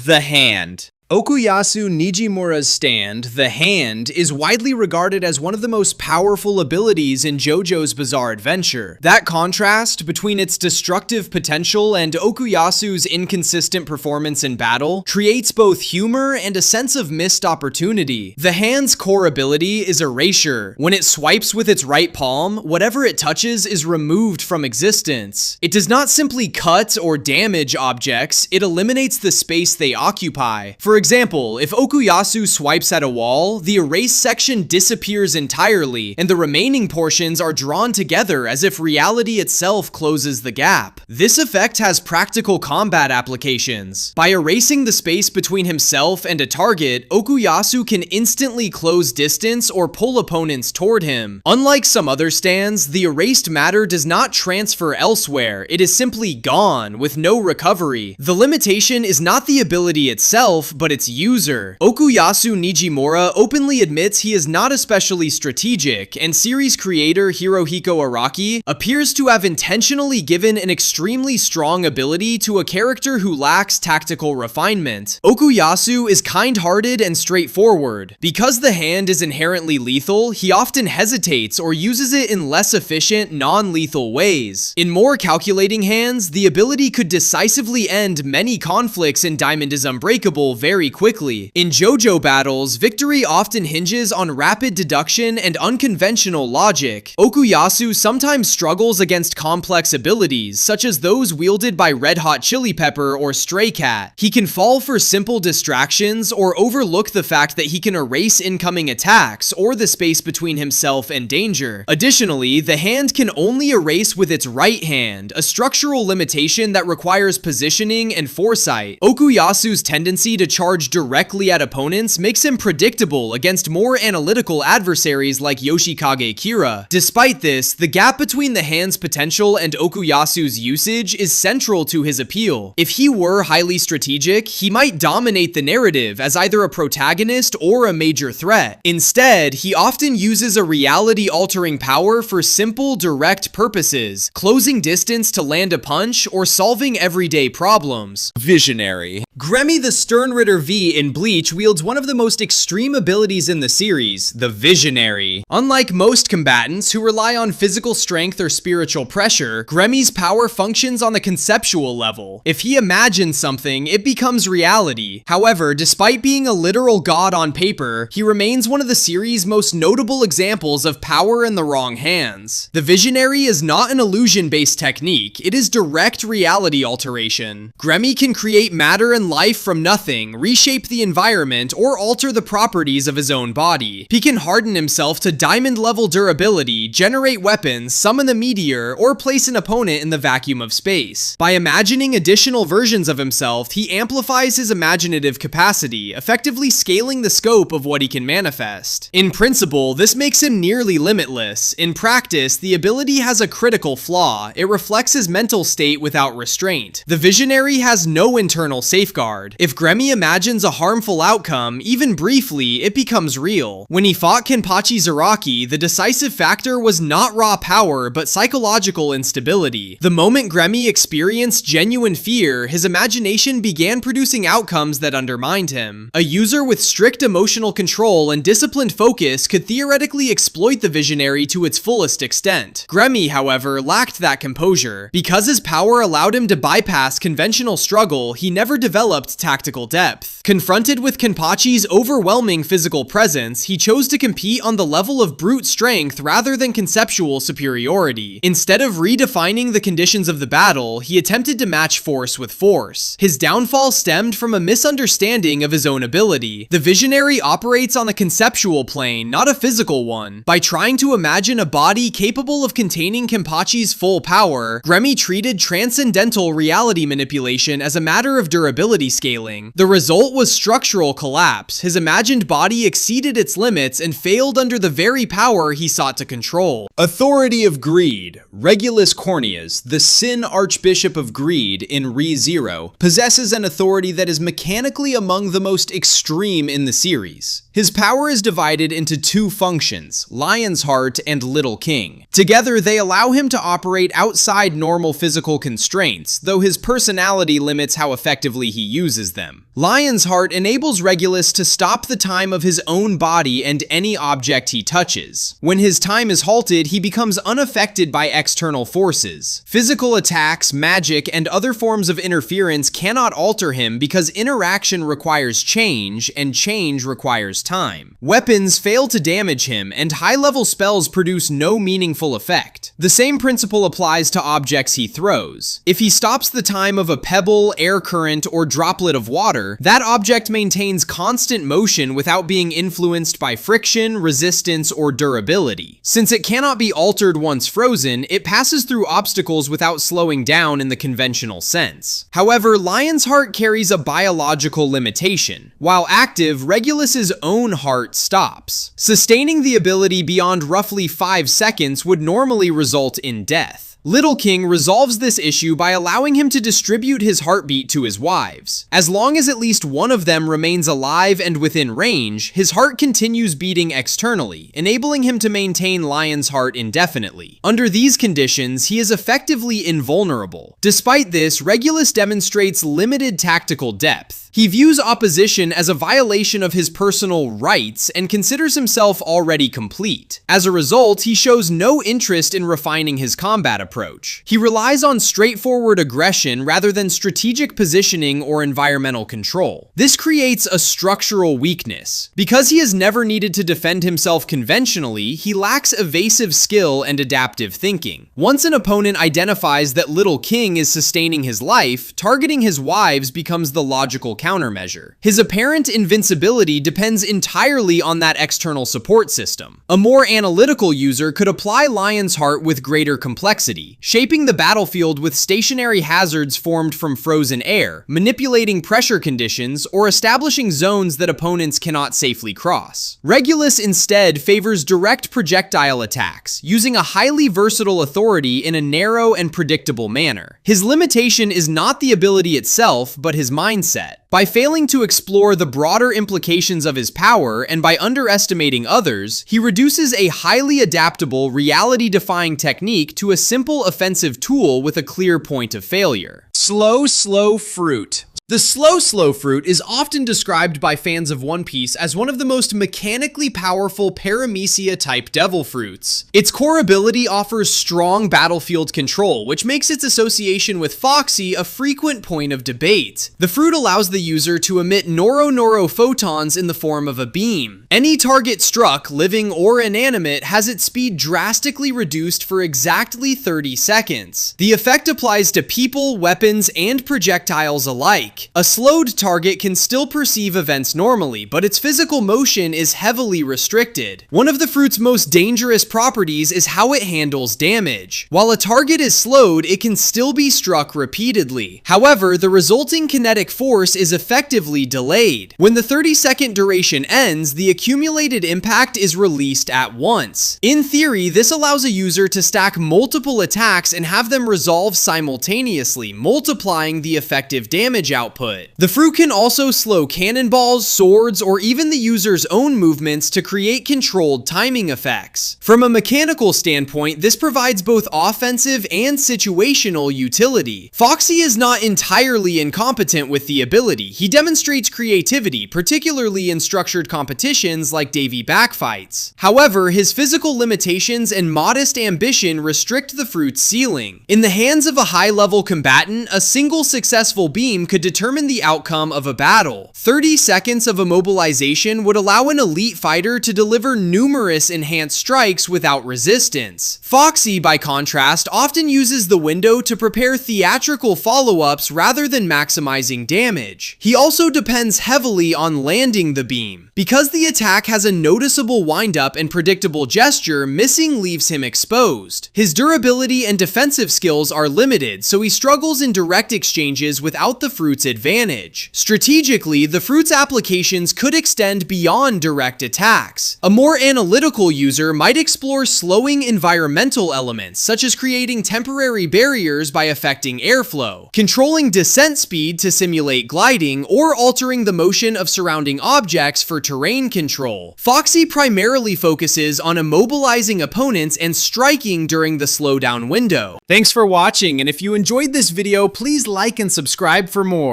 The Hand. Okuyasu Nijimura's stand, the Hand, is widely regarded as one of the most powerful abilities in Jojo's bizarre adventure. That contrast between its destructive potential and Okuyasu's inconsistent performance in battle creates both humor and a sense of missed opportunity. The Hand's core ability is Erasure. When it swipes with its right palm, whatever it touches is removed from existence. It does not simply cut or damage objects, it eliminates the space they occupy. For example, if Okuyasu swipes at a wall, the erase section disappears entirely, and the remaining portions are drawn together as if reality itself closes the gap. This effect has practical combat applications. By erasing the space between himself and a target, Okuyasu can instantly close distance or pull opponents toward him. Unlike some other stands, the erased matter does not transfer elsewhere, it is simply gone, with no recovery. The limitation is not the ability itself, but its user. Okuyasu Nijimura openly admits he is not especially strategic, and series creator Hirohiko Araki appears to have intentionally given an extremely strong ability to a character who lacks tactical refinement. Okuyasu is kind-hearted and straightforward. Because the Hand is inherently lethal, he often hesitates or uses it in less efficient, non-lethal ways. In more calculating hands, the ability could decisively end many conflicts in Diamond is Unbreakable very quickly. In Jojo battles, victory often hinges on rapid deduction and unconventional logic. Okuyasu sometimes struggles against complex abilities, such as those wielded by Red Hot Chili Pepper or Stray Cat. He can fall for simple distractions or overlook the fact that he can erase incoming attacks or the space between himself and danger. Additionally, the Hand can only erase with its right hand, a structural limitation that requires positioning and foresight. Okuyasu's tendency to charge directly at opponents makes him predictable against more analytical adversaries like Yoshikage Kira. Despite this, the gap between the Hand's potential and Okuyasu's usage is central to his appeal. If he were highly strategic, he might dominate the narrative as either a protagonist or a major threat. Instead, he often uses a reality-altering power for simple, direct purposes, closing distance to land a punch or solving everyday problems. Visionary. Gremmy the Stern Ritter V in Bleach wields one of the most extreme abilities in the series, the Visionary. Unlike most combatants who rely on physical strength or spiritual pressure, Gremmy's power functions on the conceptual level. If he imagines something, it becomes reality. However, despite being a literal god on paper, he remains one of the series' most notable examples of power in the wrong hands. The Visionary is not an illusion-based technique, it is direct reality alteration. Gremmy can create matter and life from nothing, reshape the environment, or alter the properties of his own body. He can harden himself to diamond-level durability, generate weapons, summon the meteor, or place an opponent in the vacuum of space. By imagining additional versions of himself, he amplifies his imaginative capacity, effectively scaling the scope of what he can manifest. In principle, this makes him nearly limitless. In practice, the ability has a critical flaw. It reflects his mental state without restraint. The Visionary has no internal safeguard. If Gremmy imagines a harmful outcome, even briefly, it becomes real. When he fought Kenpachi Zaraki, the decisive factor was not raw power, but psychological instability. The moment Gremmy experienced genuine fear, his imagination began producing outcomes that undermined him. A user with strict emotional control and disciplined focus could theoretically exploit the Visionary to its fullest extent. Gremmy, however, lacked that composure. Because his power allowed him to bypass conventional struggle, he never developed tactical depth. Confronted with Kenpachi's overwhelming physical presence, he chose to compete on the level of brute strength rather than conceptual superiority. Instead of redefining the conditions of the battle, he attempted to match force with force. His downfall stemmed from a misunderstanding of his own ability. The Visionary operates on the conceptual plane, not a physical one. By trying to imagine a body capable of containing Kenpachi's full power, Gremmy treated transcendental reality manipulation as a matter of durability scaling. The result result was structural collapse. His imagined body exceeded its limits and failed under the very power he sought to control. Authority of Greed. Regulus Corneas, the Sin Archbishop of Greed in Re:Zero, possesses an authority that is mechanically among the most extreme in the series. His power is divided into two functions, Lion's Heart and Little King. Together, they allow him to operate outside normal physical constraints, though his personality limits how effectively he uses them. Lion's Heart enables Regulus to stop the time of his own body and any object he touches. When his time is halted, he becomes unaffected by external forces. Physical attacks, magic, and other forms of interference cannot alter him because interaction requires change, and change requires time. Weapons fail to damage him, and high-level spells produce no meaningful effect. The same principle applies to objects he throws. If he stops the time of a pebble, air current, or droplet of water, that object maintains constant motion without being influenced by friction, resistance, or durability. Since it cannot be altered once frozen, it passes through obstacles without slowing down in the conventional sense. However, Lion's Heart carries a biological limitation. While active, Regulus's own heart stops. Sustaining the ability beyond roughly 5 seconds would normally result in death. Little King resolves this issue by allowing him to distribute his heartbeat to his wives. As long as at least one of them remains alive and within range, his heart continues beating externally, enabling him to maintain Lion's Heart indefinitely. Under these conditions, he is effectively invulnerable. Despite this, Regulus demonstrates limited tactical depth. He views opposition as a violation of his personal rights and considers himself already complete. As a result, he shows no interest in refining his combat approach. He relies on straightforward aggression rather than strategic positioning or environmental control. This creates a structural weakness. Because he has never needed to defend himself conventionally, he lacks evasive skill and adaptive thinking. Once an opponent identifies that Little King is sustaining his life, targeting his wives becomes the logical countermeasure. His apparent invincibility depends entirely on that external support system. A more analytical user could apply Lion's Heart with greater complexity, shaping the battlefield with stationary hazards formed from frozen air, manipulating pressure conditions, or establishing zones that opponents cannot safely cross. Regulus instead favors direct projectile attacks, using a highly versatile authority in a narrow and predictable manner. His limitation is not the ability itself, but his mindset. By failing to explore the broader implications of his power and by underestimating others, he reduces a highly adaptable, reality-defying technique to a simple offensive tool with a clear point of failure. Slow fruit. The slow fruit is often described by fans of One Piece as one of the most mechanically powerful paramecia-type devil fruits. Its core ability offers strong battlefield control, which makes its association with Foxy a frequent point of debate. The fruit allows the user to emit Noro photons in the form of a beam. Any target struck, living or inanimate, has its speed drastically reduced for exactly 30 seconds. The effect applies to people, weapons, and projectiles alike. A slowed target can still perceive events normally, but its physical motion is heavily restricted. One of the fruit's most dangerous properties is how it handles damage. While a target is slowed, it can still be struck repeatedly. However, the resulting kinetic force is effectively delayed. When the 30-second duration ends, the accumulated impact is released at once. In theory, this allows a user to stack multiple attacks and have them resolve simultaneously, multiplying the effective damage output. The fruit can also slow cannonballs, swords, or even the user's own movements to create controlled timing effects. From a mechanical standpoint, this provides both offensive and situational utility. Foxy is not entirely incompetent with the ability. He demonstrates creativity, particularly in structured competitions like Davy backfights. However, his physical limitations and modest ambition restrict the fruit's ceiling. In the hands of a high-level combatant, a single successful beam could determine the outcome of a battle. 30 seconds of immobilization would allow an elite fighter to deliver numerous enhanced strikes without resistance. Foxy, by contrast, often uses the window to prepare theatrical follow-ups rather than maximizing damage. He also depends heavily on landing the beam. Because the attack has a noticeable wind-up and predictable gesture, missing leaves him exposed. His durability and defensive skills are limited, so he struggles in direct exchanges without the fruit's fruit's advantage. Strategically, the fruit's applications could extend beyond direct attacks. A more analytical user might explore slowing environmental elements, such as creating temporary barriers by affecting airflow, controlling descent speed to simulate gliding, or altering the motion of surrounding objects for terrain control. Foxy primarily focuses on immobilizing opponents and striking during the slowdown window. Thanks for watching, and if you enjoyed this video, please like and subscribe for more.